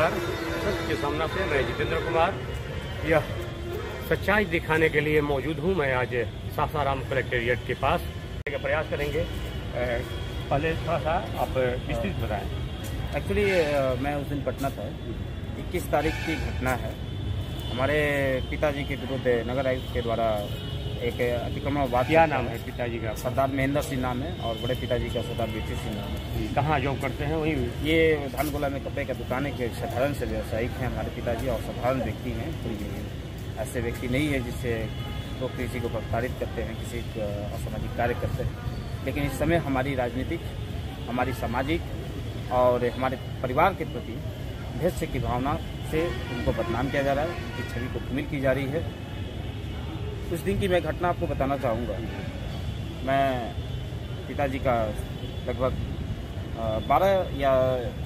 नमस्कार। सत्य के सामना से मैं जितेंद्र कुमार यह सच्चाई दिखाने के लिए मौजूद हूँ। मैं आज सासाराम कलेक्टेरिएट के पास का प्रयास करेंगे। पहले थोड़ा सा आप विस्तृत बताएं। एक्चुअली मैं उस दिन पटना था। 21 तारीख की घटना है। हमारे पिताजी के विरुद्ध नगर आयुक्त के द्वारा एक अतिक्रमण बात। क्या नाम है पिताजी का? सरदार महेंद्र सिंह नाम है और बड़े पिताजी का सरदार बीटी सिंह नाम है। कहाँ जॉब करते हैं? वहीं ये धानगोला में कपड़े का दुकान है के साधारण से व्यवसायिक हैं हमारे पिताजी और साधारण व्यक्ति हैं। कोई ऐसे व्यक्ति नहीं है जिससे तो किसी को प्रताड़ित करते हैं, किसी असामाजिक कार्य करते हैं। लेकिन इस समय हमारी राजनीतिक, हमारी सामाजिक और हमारे परिवार के प्रति भेदभाव की भावना से उनको बदनाम किया जा रहा है, उनकी छवि को धूमिल की जा रही है। उस दिन की मैं घटना आपको बताना चाहूँगा। मैं पिताजी का लगभग 12 या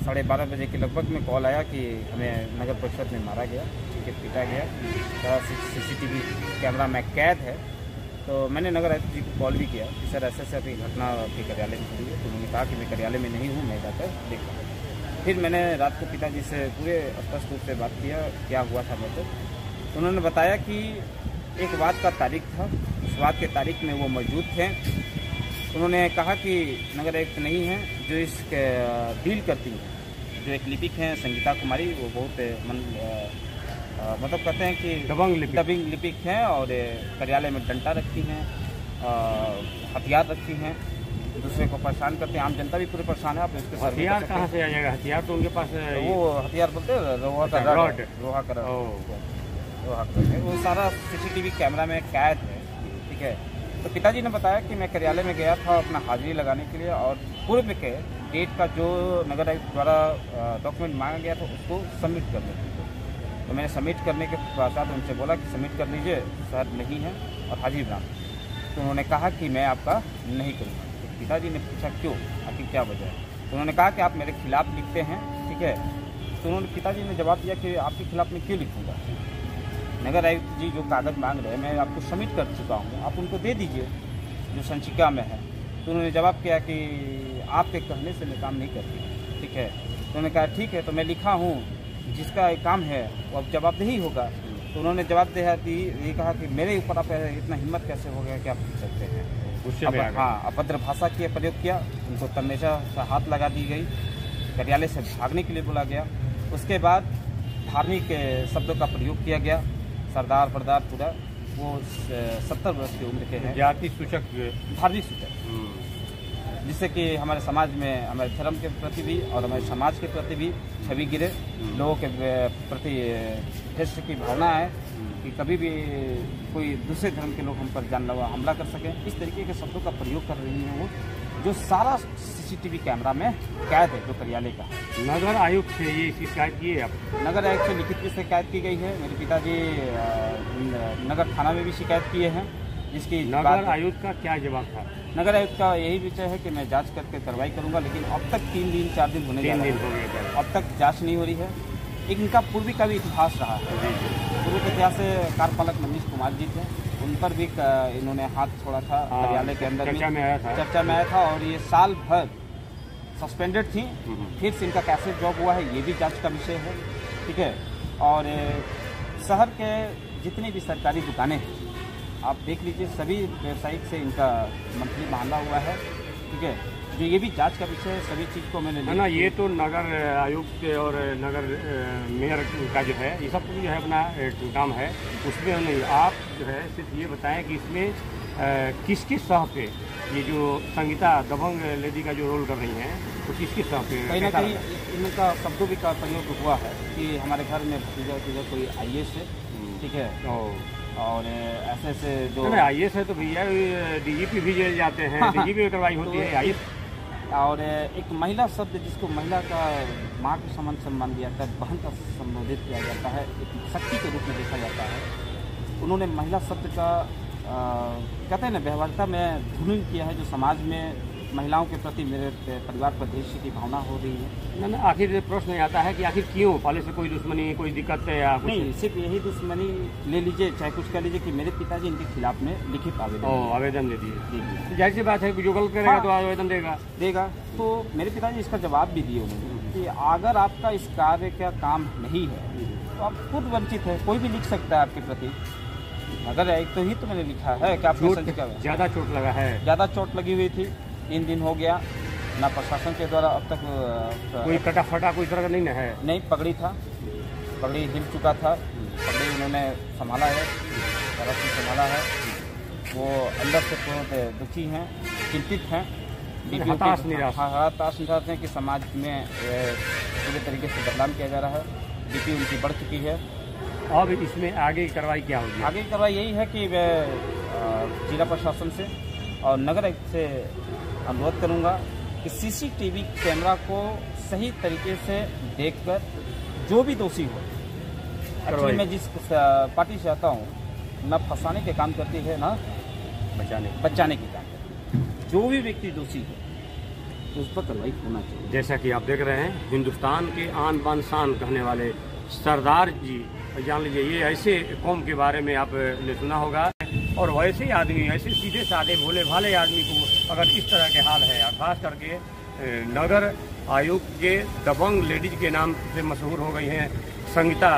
12:30 बजे के लगभग में कॉल आया कि हमें नगर परिषद में मारा गया, ठीक है, पीटा गया, CCTV कैमरा में कैद है। तो मैंने नगर आयुक्त जी को कॉल भी किया कि सर ऐसे अभी घटना आपके कार्यालय में हुई है। तो उन्होंने कहा कि मैं कार्यालय में नहीं हूँ, मैं जाकर देखा। फिर मैंने रात को पिताजी से पूरे स्पष्ट रूप से बात किया क्या हुआ था मैं। तो उन्होंने बताया कि एक वाद का तारीख था, उस वाद के तारीख में वो मौजूद थे। उन्होंने कहा कि नगर आयुक्त नहीं है जो इसके डील करती है, जो एक लिपिक हैं संगीता कुमारी, वो बहुत मतलब कहते हैं कि दबंग लिपिक हैं और कार्यालय में डंडा रखती हैं, हथियार रखती हैं, दूसरे को परेशान करते हैं। आम जनता भी पूरे परेशान है। आप इसके हथियार कहाँ से आ जाएगा? हथियार तो उनके पास वो हथियार बोलते हैं लोहा का रॉड, लोहा का वो सारा CCTV कैमरा में कैद है, ठीक है। तो पिताजी ने बताया कि मैं कार्यालय में गया था अपना हाजिरी लगाने के लिए और पूर्व के डेट का जो नगर आयुक्त द्वारा डॉक्यूमेंट मांगा गया था उसको सबमिट करने के लिए। तो मैंने सबमिट करने के पश्चात उनसे बोला कि सबमिट कर लीजिए, सर नहीं है और हाजिरी बना। तो उन्होंने कहा कि मैं आपका नहीं करूँगा। तो पिताजी ने पूछा क्यों, आखिर क्या वजह है? तो उन्होंने कहा कि आप मेरे खिलाफ लिखते हैं, ठीक है। तो उन्होंने पिताजी ने जवाब दिया कि आपके खिलाफ मैं क्यों लिखूँगा? नगर आयुक्त जी जो कागज़ मांग रहे हैं मैं आपको सबमिट कर चुका हूँ, आप उनको दे दीजिए जो संचिका में है। तो उन्होंने जवाब किया कि आपके कहने से मैं काम नहीं करती, ठीक है। तो उन्होंने कहा ठीक है, तो मैं लिखा हूँ, जिसका काम है वो अब जवाबदेही होगा। तो उन्होंने जवाब दिया कि ये कहा कि मेरे ऊपर आप इतना हिम्मत कैसे हो गया कि आप लिख सकते हैं। उससे हाँ, अभद्र भाषा के प्रयोग किया, उनको तमेजा से हाथ लगा दी गई, कार्यालय से भागने के लिए बोला गया। उसके बाद धार्मिक शब्दों का प्रयोग किया गया। सरदार बरदार पूरा वो 70 वर्ष की उम्र के हैं, जाति सूचक, धार्मिक सूचक, जिससे कि हमारे समाज में हमारे धर्म के प्रति भी और हमारे समाज के प्रति भी छवि गिरे। लोगों के प्रति भेदभाव की भावना है कि कभी भी कोई दूसरे धर्म के लोग हम पर जानलेवा हमला कर सकें, इस तरीके के शब्दों का प्रयोग कर रही हैं वो, जो सारा CCTV कैमरा में कैद है जो कार्यालय का। नगर आयुक्त से ये शिकायत की है आप? नगर आयुक्त से लिखित में शिकायत की गई है। मेरे पिताजी नगर थाना में भी शिकायत किए हैं, जिसकी नगर आयुक्त का क्या जवाब था? नगर आयुक्त का यही विषय है कि मैं जांच करके कार्रवाई करूंगा, लेकिन अब तक 3 दिन 4 दिन होने जा रहे हैं, अब तक जांच नहीं हो रही है। एक इनका पूर्वी का भी इतिहास रहा है। पूर्व के इतिहास से कार्यपालक मनीष कुमार जी थे, उन पर भी इन्होंने हाथ छोड़ा था कार्यालय के अंदर, चर्चा में आया था और ये साल भर सस्पेंडेड थी। फिर से इनका कैसे जॉब हुआ है ये भी जांच का विषय है, ठीक है। और शहर के जितनी भी सरकारी दुकानें हैं आप देख लीजिए, सभी व्यवसायिक से इनका मंथली मामला हुआ है, ठीक है। जो ये भी जांच का विषय है, सभी चीज़ को मैंने ना, ये तो नगर आयुक्त और नगर मेयर का जो है ये सब जो है अपना काम है, उसमें नहीं। आप जो है सिर्फ ये बताएं कि इसमें किसके सह पे ये जो संगीता दबंग लेडी का जो रोल कर रही हैं तो किसके सह पे? कहीं ना कहीं इनका शब्दों भी का प्रयोग हुआ है कि हमारे घर में भतीजा कोई IAS है, ठीक है, और ऐसे जो IAS है तो भैया DGP भी जेल जाते हैं, DGP में कार्रवाई होती है। IAS और एक महिला शब्द जिसको महिला का माँ के समान सम्मान दिया जाता है, बहन का संबोधित किया जाता है, एक शक्ति के रूप में देखा जाता है। उन्होंने महिला शब्द का कहते हैं ना व्यवहारिकता में धूमिल किया है, जो समाज में महिलाओं के प्रति मेरे परिवार पर देश की भावना हो रही है। ना आखिर प्रश्न आता है कि आखिर क्यों? पहले से कोई दुश्मनी, कोई दिक्कत है या कुछ? नहीं, सिर्फ यही दुश्मनी ले लीजिए, चाहे कुछ कह लीजिए कि मेरे पिताजी इनके खिलाफ में लिखित आवेदन दे दिए। जाहिर सी बात है कि जो गलत करेगा तो आवेदन देगा। तो मेरे पिताजी इसका जवाब भी दिए उन्होंने कि अगर आपका इस कार्य का काम नहीं है तो आप खुद वंचित है। कोई भी लिख सकता है आपके प्रति। नगर आयुक्त तो ही तो मैंने लिखा है कि आपको ज़्यादा चोट लगा है, ज़्यादा चोट लगी हुई थी, 3 दिन हो गया ना, प्रशासन के द्वारा अब तक कोई कटा फटा कोई तरह का नहीं है। नहीं, पगड़ी था, पगड़ी हिल चुका था, पगड़ी उन्होंने संभाला है, तरफ से संभाला है। वो अंदर से थोड़े दुखी हैं, चिंतित हैं, हताश निराश हैं कि समाज में पूरे तरीके से बदलाव किया जा रहा है। बीपी उनकी बढ़ चुकी है। अब इसमें आगे की कार्रवाई क्या होगी? आगे की कार्रवाई यही है कि मैं जिला प्रशासन से और नगर आयुक्त से अनुरोध करूंगा कि सीसीटीवी कैमरा को सही तरीके से देखकर जो भी दोषी हो, एक्चुअली मैं जिस पार्टी से आता हूँ ना फंसाने के काम करती है ना बचाने के काम करती है। जो भी व्यक्ति दोषी हो उस पर कार्रवाई होना चाहिए। जैसा कि आप देख रहे हैं, हिंदुस्तान के आन बान शान कहने वाले सरदार जी, जान लीजिए ये ऐसे कौम के बारे में आपने सुना होगा। और वैसे ही आदमी, ऐसे सीधे साधे भोले भाले आदमी को अगर इस तरह के हाल है, खास करके नगर आयुक्त के दबंग लेडीज के नाम से मशहूर हो गई हैं, संगीता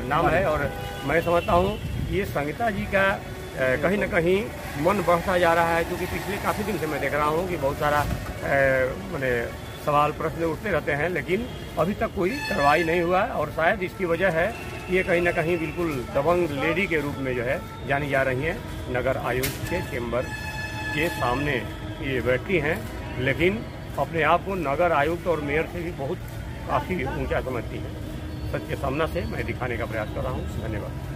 नाम है। और मैं समझता हूँ ये संगीता जी का कहीं न कहीं मन बढ़ता जा रहा है, क्योंकि पिछले काफ़ी दिन से मैं देख रहा हूँ कि बहुत सारा मैंने सवाल प्रश्न उठते रहते हैं, लेकिन अभी तक कोई कार्रवाई नहीं हुआ। और शायद इसकी वजह है कि ये कहीं ना कहीं बिल्कुल दबंग लेडी के रूप में जो है जानी जा रही हैं। नगर आयुक्त के चेंबर के सामने ये बैठती हैं, लेकिन अपने आप को नगर आयुक्त और मेयर से भी बहुत काफ़ी ऊंचा समझती हैं। सच के सामने से मैं दिखाने का प्रयास कर रहा हूँ। धन्यवाद।